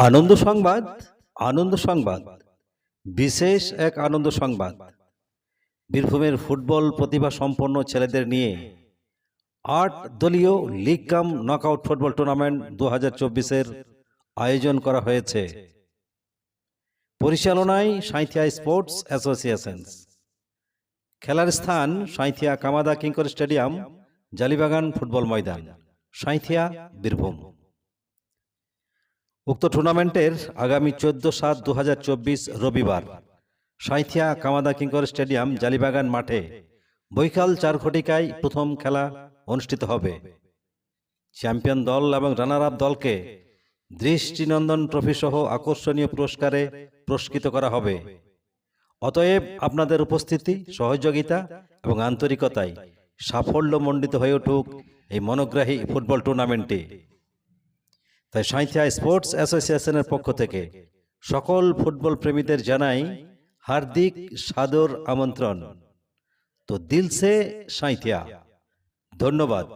আনন্দ সংবাদ। আনন্দ সংবাদ, বিশেষ এক আনন্দ সংবাদ। বীরভূমের ফুটবল প্রতিভা সম্পন্ন ছেলেদের নিয়ে ৮ দলীয় league cum knockout football tournament ২০২৪-এর আয়োজন করা হয়েছে। পরিচালনায় সাঁইথিয়া স্পোর্টস অ্যাসোসিয়েশন। খেলার স্থান সাঁইথিয়া কামাদা কিঙ্কর স্টেডিয়াম, জালিবাগান ফুটবল ময়দান, সাঁইথিয়া, বীরভূম। উক্ত টুর্নামেন্টের আগামী 14/7/2024 রবিবার সাঁইথিয়া কামাদা কিঙ্কর স্টেডিয়াম, জালিবাগান মাঠে বৈকাল 4 ঘটিকায় প্রথম খেলা অনুষ্ঠিত হবে। চ্যাম্পিয়ন দল এবং রানার আপ দলকে দৃষ্টিনন্দন ট্রফি সহ আকর্ষণীয় পুরস্কারে পুরস্কৃত করা হবে। অতএব আপনাদের উপস্থিতি, সহযোগিতা এবং আন্তরিকতায় সাফল্যমণ্ডিত হয়ে উঠুক এই মনোগ্রাহী ফুটবল টুর্নামেন্টে। তাই সাঁইথিয়া স্পোর্টস অ্যাসোসিয়েশনের পক্ষ থেকে সকল ফুটবল প্রেমীদের জানাই হার্দিক সাদর আমন্ত্রণ। তো দিল সে সাঁইথিয়া। ধন্যবাদ।